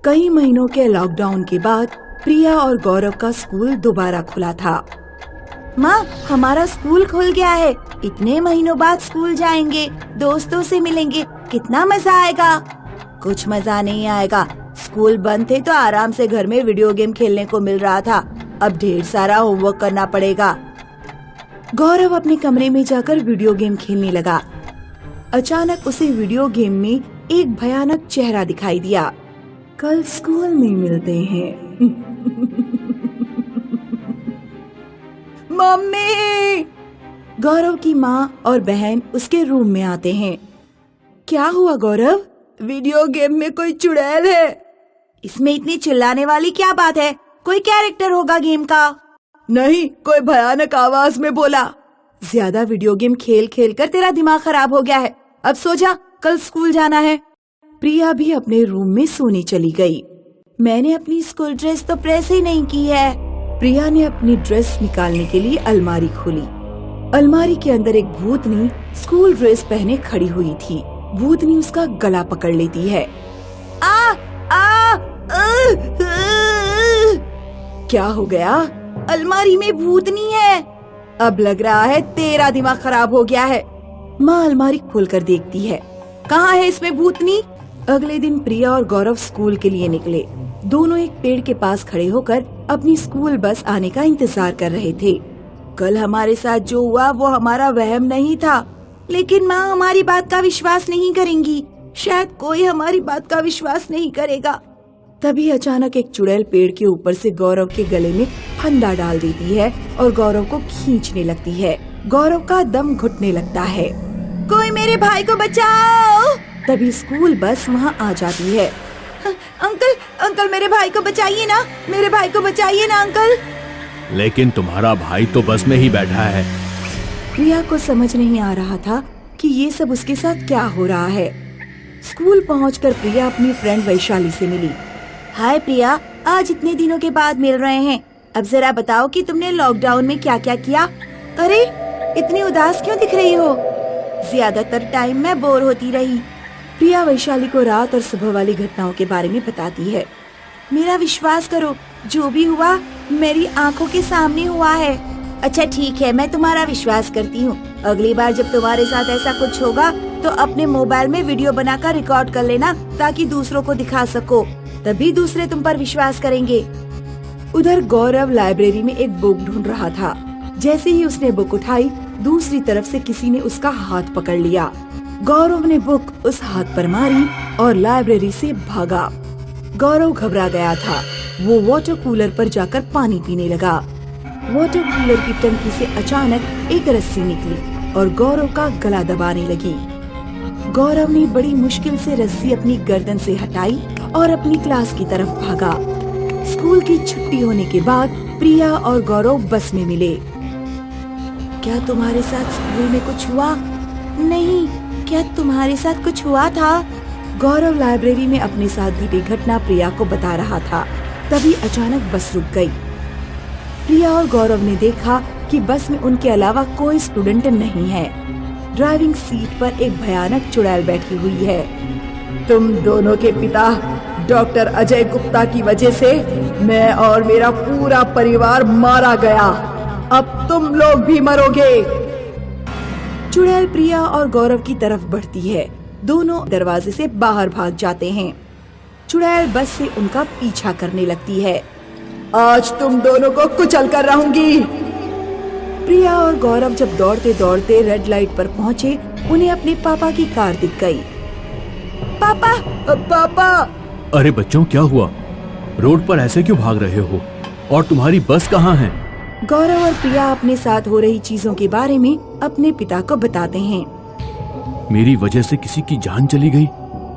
कई महीनों के लॉकडाउन के बाद प्रिया और गौरव का स्कूल दोबारा खुला था। माँ, हमारा स्कूल खुल गया है। इतने महीनों बाद स्कूल जाएंगे, दोस्तों से मिलेंगे, कितना मजा आएगा। कुछ मजा नहीं आएगा। स्कूल बंद थे तो आराम से घर में वीडियो गेम खेलने को मिल रहा था। अब ढेर सारा होमवर्क करना पड़ेगा। गौरव अपने कमरे में जाकर वीडियो गेम खेलने लगा। अचानक उसे वीडियो गेम में एक भयानक चेहरा दिखाई दिया। कल स्कूल में मिलते हैं। मम्मी! गौरव की माँ और बहन उसके रूम में आते हैं। क्या हुआ गौरव? वीडियो गेम में कोई चुड़ैल है। इसमें इतनी चिल्लाने वाली क्या बात है? कोई कैरेक्टर होगा गेम का। नहीं, कोई भयानक आवाज में बोला। ज्यादा वीडियो गेम खेल खेल कर तेरा दिमाग खराब हो गया है। अब सो जा, कल स्कूल जाना है। प्रिया भी अपने रूम में सोने चली गई। मैंने अपनी स्कूल ड्रेस तो प्रेस ही नहीं की है। प्रिया ने अपनी ड्रेस निकालने के लिए अलमारी खोली। अलमारी के अंदर एक भूतनी स्कूल ड्रेस पहने खड़ी हुई थी। भूतनी उसका गला पकड़ लेती है। क्या हो गया? अलमारी में भूतनी है। अब लग रहा है तेरा दिमाग खराब हो गया है। माँ अलमारी खोलकर देखती है। कहाँ है इसमें भूतनी? अगले दिन प्रिया और गौरव स्कूल के लिए निकले। दोनों एक पेड़ के पास खड़े होकर अपनी स्कूल बस आने का इंतजार कर रहे थे। कल हमारे साथ जो हुआ वो हमारा वहम नहीं था, लेकिन माँ हमारी बात का विश्वास नहीं करेंगी। शायद कोई हमारी बात का विश्वास नहीं करेगा। तभी अचानक एक चुड़ैल पेड़ के ऊपर से गौरव के गले में फंदा डाल देती है और गौरव को खींचने लगती है। गौरव का दम घुटने लगता है। कोई मेरे भाई को बचाओ! तभी स्कूल बस वहाँ आ जाती है। अंकल मेरे भाई को बचाइए ना, मेरे भाई को बचाइए ना अंकल। लेकिन तुम्हारा भाई तो बस में ही बैठा है। प्रिया को समझ नहीं आ रहा था कि ये सब उसके साथ क्या हो रहा है। स्कूल पहुंचकर प्रिया अपनी फ्रेंड वैशाली से मिली। हाय प्रिया, आज इतने दिनों के बाद मिल रहे हैं। अब जरा बताओ कि तुमने लॉकडाउन में क्या क्या किया। अरे इतनी उदास क्यों दिख रही हो? ज्यादातर टाइम मैं बोर होती रही। प्रिया वैशाली को रात और सुबह वाली घटनाओं के बारे में बताती है। मेरा विश्वास करो, जो भी हुआ मेरी आंखों के सामने हुआ है। अच्छा ठीक है, मैं तुम्हारा विश्वास करती हूँ। अगली बार जब तुम्हारे साथ ऐसा कुछ होगा तो अपने मोबाइल में वीडियो बनाकर रिकॉर्ड कर लेना, ताकि दूसरों को दिखा सको, तभी दूसरे तुम पर विश्वास करेंगे। उधर गौरव लाइब्रेरी में एक बुक ढूंढ रहा था। जैसे ही उसने बुक उठाई, दूसरी तरफ से किसी ने उसका हाथ पकड़ लिया। गौरव ने बुक उस हाथ पर मारी और लाइब्रेरी से भागा। गौरव घबरा गया था। वो वाटर कूलर पर जाकर पानी पीने लगा। वाटर कूलर की टंकी से अचानक एक रस्सी निकली और गौरव का गला दबाने लगी। गौरव ने बड़ी मुश्किल से रस्सी अपनी गर्दन से हटाई और अपनी क्लास की तरफ भागा। स्कूल की छुट्टी होने के बाद प्रिया और गौरव बस में मिले। क्या तुम्हारे साथ स्कूल में कुछ हुआ? नहीं, क्या तुम्हारे साथ कुछ हुआ था? गौरव लाइब्रेरी में अपने साथ घटी घटना प्रिया को बता रहा था। तभी अचानक बस रुक गई। प्रिया और गौरव ने देखा कि बस में उनके अलावा कोई स्टूडेंट नहीं है। ड्राइविंग सीट पर एक भयानक चुड़ैल बैठी हुई है। तुम दोनों के पिता डॉक्टर अजय गुप्ता की वजह से मैं और मेरा पूरा परिवार मारा गया। अब तुम लोग भी मरोगे। चुड़ैल प्रिया और गौरव की तरफ बढ़ती है। दोनों दरवाजे से बाहर भाग जाते हैं। चुड़ैल बस से उनका पीछा करने लगती है। आज तुम दोनों को कुचल कर रहूंगी। प्रिया और गौरव जब दौड़ते दौड़ते रेड लाइट पर पहुँचे, उन्हें अपने पापा की कार दिख गई। पापा! अरे बच्चों, क्या हुआ? रोड पर ऐसे क्यों भाग रहे हो? और तुम्हारी बस कहाँ है? गौरव और प्रिया अपने साथ हो रही चीजों के बारे में अपने पिता को बताते हैं। मेरी वजह से किसी की जान चली गई?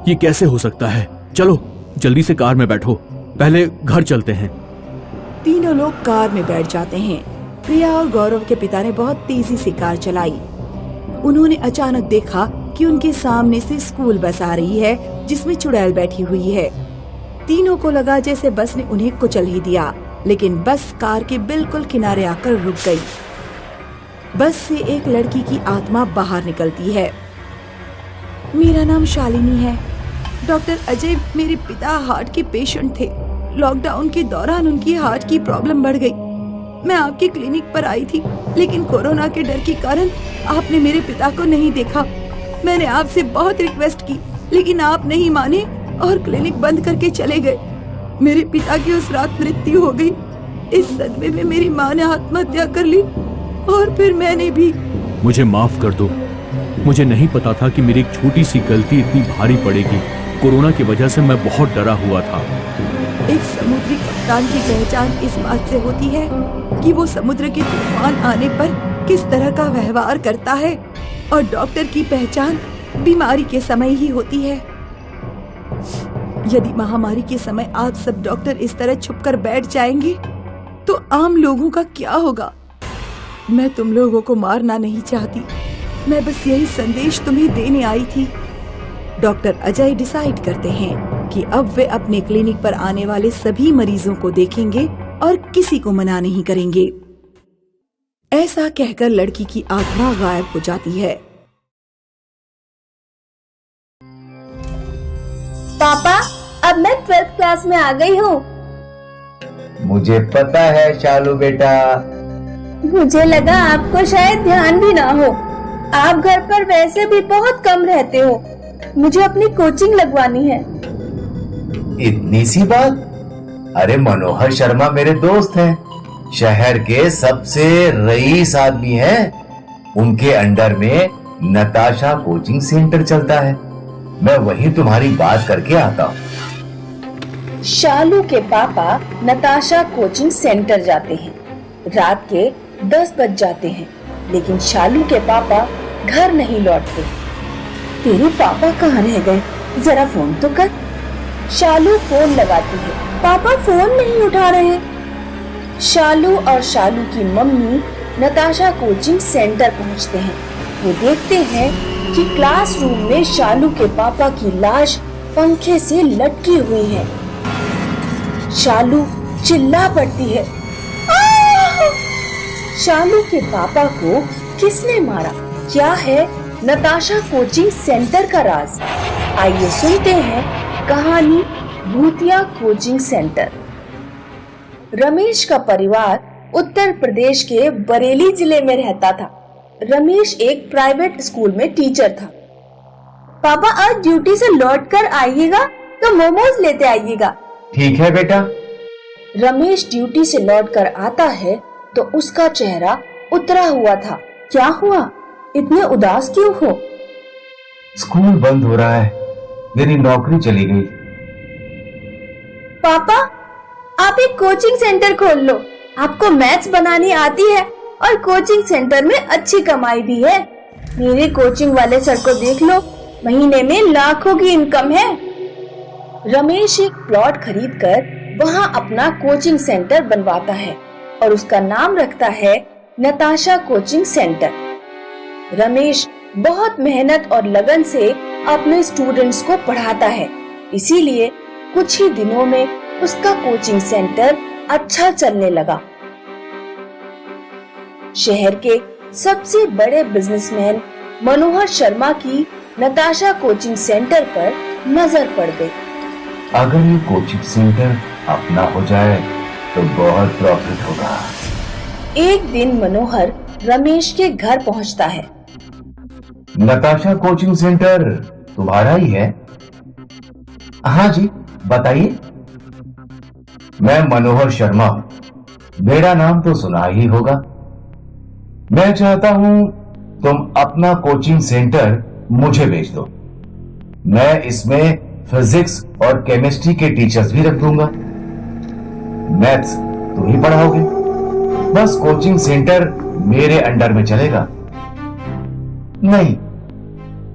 ये कैसे हो सकता है? चलो जल्दी से कार में बैठो, पहले घर चलते हैं। तीनों लोग कार में बैठ जाते हैं। प्रिया और गौरव के पिता ने बहुत तेजी से कार चलाई। उन्होंने अचानक देखा कि उनके सामने से स्कूल बस आ रही है, जिसमें चुड़ैल बैठी हुई है। तीनों को लगा जैसे बस ने उन्हें कुचल ही दिया, लेकिन बस कार के बिल्कुल किनारे आकर रुक गई। बस से एक लड़की की आत्मा बाहर निकलती है। मेरा नाम शालिनी है। डॉक्टर अजय मेरे पिता हार्ट के पेशेंट थे। लॉकडाउन के दौरान उनकी हार्ट की प्रॉब्लम बढ़ गई। मैं आपके क्लिनिक पर आई थी, लेकिन कोरोना के डर के कारण आपने मेरे पिता को नहीं देखा। मैंने आपसे बहुत रिक्वेस्ट की, लेकिन आप नहीं माने और क्लिनिक बंद करके चले गए। मेरे पिता की उस रात मृत्यु हो गई। इस सदमे में मेरी माँ ने आत्महत्या कर ली और फिर मैंने भी। मुझे माफ कर दो। मुझे नहीं पता था कि मेरी एक छोटी सी गलती इतनी भारी पड़ेगी। कोरोना की वजह से मैं बहुत डरा हुआ था। एक समुद्री कप्तान की पहचान इस बात से होती है कि वो समुद्र के तूफान आने पर किस तरह का व्यवहार करता है, और डॉक्टर की पहचान बीमारी के समय ही होती है। यदि महामारी के समय आप सब डॉक्टर इस तरह छुपकर बैठ जाएंगे तो आम लोगों का क्या होगा? मैं तुम लोगों को मारना नहीं चाहती, मैं बस यही संदेश तुम्हें देने आई थी। डॉक्टर अजय डिसाइड करते हैं कि अब वे अपने क्लिनिक पर आने वाले सभी मरीजों को देखेंगे और किसी को मना नहीं करेंगे। ऐसा कहकर लड़की की आत्मा गायब हो जाती है। पापा, अब मैं 12th क्लास में आ गई हूँ। मुझे पता है शालू बेटा। मुझे लगा आपको शायद ध्यान भी ना हो। आप घर पर वैसे भी बहुत कम रहते हो। मुझे अपनी कोचिंग लगवानी है। इतनी सी बात? अरे मनोहर शर्मा मेरे दोस्त हैं, शहर के सबसे रईस आदमी हैं। उनके अंडर में नताशा कोचिंग सेंटर चलता है। मैं वहीं तुम्हारी बात करके आता हूँ। शालू के पापा नताशा कोचिंग सेंटर जाते हैं। रात के 10 बज जाते हैं, लेकिन शालू के पापा घर नहीं लौटते। तेरे पापा कहाँ रह गए? जरा फोन तो कर। शालू फोन लगाती है, पापा फोन नहीं उठा रहे। शालू और शालू की मम्मी नताशा कोचिंग सेंटर पहुँचते हैं। वो देखते हैं कि क्लासरूम में शालू के पापा की लाश पंखे से लटकी हुई है। शालू चिल्ला पड़ती है, आह! शालू के पापा को किसने मारा? क्या है नताशा कोचिंग सेंटर का राज? आइए सुनते हैं कहानी भूतिया कोचिंग सेंटर। रमेश का परिवार उत्तर प्रदेश के बरेली जिले में रहता था। रमेश एक प्राइवेट स्कूल में टीचर था। पापा, आज ड्यूटी से लौट कर आइएगा तो मोमोज लेते आइएगा। ठीक है बेटा। रमेश ड्यूटी से लौट कर आता है तो उसका चेहरा उतरा हुआ था। क्या हुआ? इतने उदास क्यों हो? स्कूल बंद हो रहा है, मेरी नौकरी चली गई। पापा, आप एक कोचिंग सेंटर खोल लो। आपको मैथ्स बनानी आती है और कोचिंग सेंटर में अच्छी कमाई भी है। मेरे कोचिंग वाले सर को देख लो, महीने में लाखों की इनकम है। रमेश एक प्लॉट खरीदकर वहां अपना कोचिंग सेंटर बनवाता है और उसका नाम रखता है नताशा कोचिंग सेंटर। रमेश बहुत मेहनत और लगन से अपने स्टूडेंट्स को पढ़ाता है, इसीलिए कुछ ही दिनों में उसका कोचिंग सेंटर अच्छा चलने लगा। शहर के सबसे बड़े बिजनेसमैन मनोहर शर्मा की नताशा कोचिंग सेंटर पर नजर पड़ गई। अगर ये कोचिंग सेंटर अपना हो जाए तो बहुत प्रॉफिट होगा। एक दिन मनोहर रमेश के घर पहुंचता है। नताशा कोचिंग सेंटर तुम्हारा ही है? हाँ जी, बताइए। मैं मनोहर शर्मा हूँ, मेरा नाम तो सुना ही होगा। मैं चाहता हूँ तुम अपना कोचिंग सेंटर मुझे बेच दो। मैं इसमें फिजिक्स और केमिस्ट्री के टीचर्स भी रख दूंगा। मैथ्स तुम ही पढ़ाओगे। बस कोचिंग सेंटर मेरे अंडर में चलेगा। नहीं,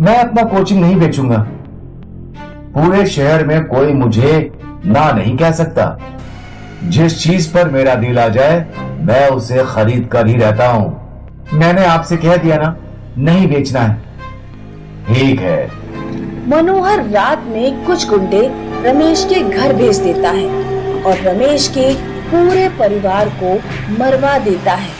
मैं अपना कोचिंग नहीं बेचूंगा। पूरे शहर में कोई मुझे ना नहीं कह सकता। जिस चीज पर मेरा दिल आ जाए मैं उसे खरीद कर ही रहता हूं। मैंने आपसे कह दिया ना, नहीं बेचना है। ठीक है। मनोहर रात में कुछ गुंडे रमेश के घर भेज देता है और रमेश के पूरे परिवार को मरवा देता है।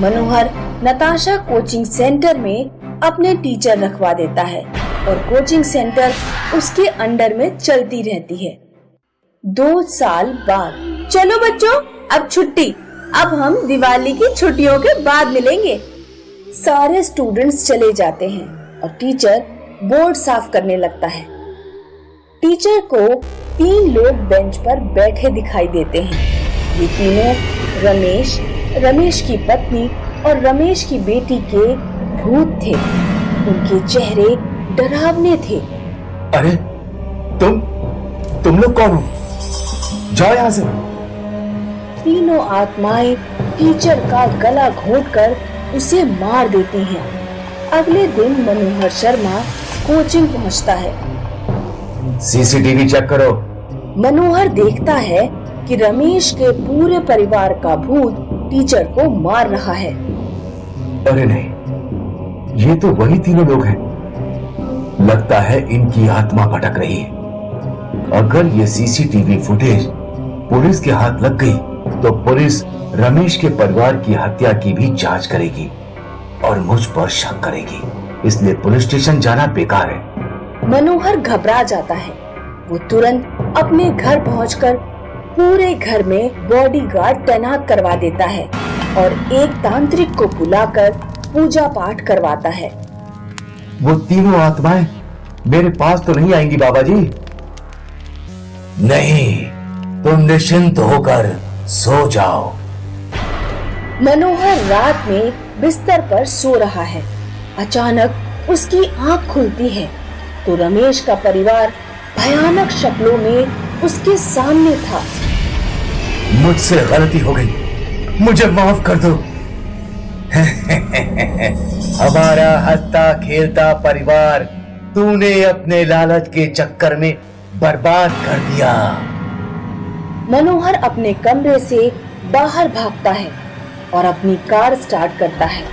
मनोहर नताशा कोचिंग सेंटर में अपने टीचर रखवा देता है और कोचिंग सेंटर उसके अंडर में चलती रहती है। 2 साल बाद, चलो बच्चों अब छुट्टी, अब हम दिवाली की छुट्टियों के बाद मिलेंगे। सारे स्टूडेंट्स चले जाते हैं और टीचर बोर्ड साफ करने लगता है। टीचर को 3 लोग बेंच पर बैठे दिखाई देते हैं। ये तीनों रमेश, रमेश की पत्नी और रमेश की बेटी के भूत थे। उनके चेहरे डरावने थे। अरे तुम लोग कौन हो? जाओ यहाँ से। तीनों आत्माएं टीचर का गला घोंटकर उसे मार देती हैं। अगले दिन मनोहर शर्मा कोचिंग पहुंचता है। सीसीटीवी चेक करो। मनोहर देखता है कि रमेश के पूरे परिवार का भूत टीचर को मार रहा है। अरे नहीं, ये तो वही तीनों लोग हैं। लगता है इनकी आत्मा भटक रही है। अगर ये सीसीटीवी फुटेज पुलिस के हाथ लग गई तो पुलिस रमेश के परिवार की हत्या की भी जांच करेगी और मुझ पर शक करेगी, इसलिए पुलिस स्टेशन जाना बेकार है। मनोहर घबरा जाता है। वो तुरंत अपने घर पहुंचकर पूरे घर में बॉडीगार्ड तैनात करवा देता है और एक तांत्रिक को बुलाकर पूजा पाठ करवाता है। वो तीनों आत्माएं मेरे पास तो नहीं आएंगी बाबा जी। नहीं, तुम निश्चिंत होकर सो जाओ। मनोहर रात में बिस्तर पर सो रहा है। अचानक उसकी आंख खुलती है तो रमेश का परिवार भयानक शक्लों में उसके सामने था। मुझसे गलती हो गई, मुझे माफ कर दो। हमारा हंसता खेलता परिवार तूने अपने लालच के चक्कर में बर्बाद कर दिया। मनोहर अपने कमरे से बाहर भागता है और अपनी कार स्टार्ट करता है।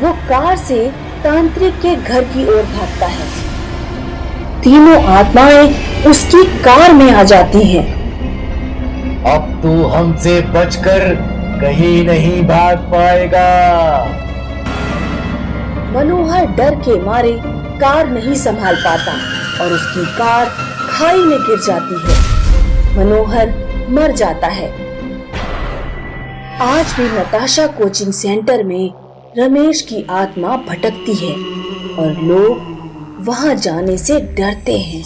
वो कार से तांत्रिक के घर की ओर भागता है। तीनों आत्माएं उसकी कार में आ जाती हैं। अब तू हमसे बचकर कहीं नहीं भाग पाएगा। मनोहर डर के मारे कार नहीं संभाल पाता और उसकी कार खाई में गिर जाती है। मनोहर मर जाता है। आज भी नताशा कोचिंग सेंटर में रमेश की आत्मा भटकती है और लोग वहां जाने से डरते हैं।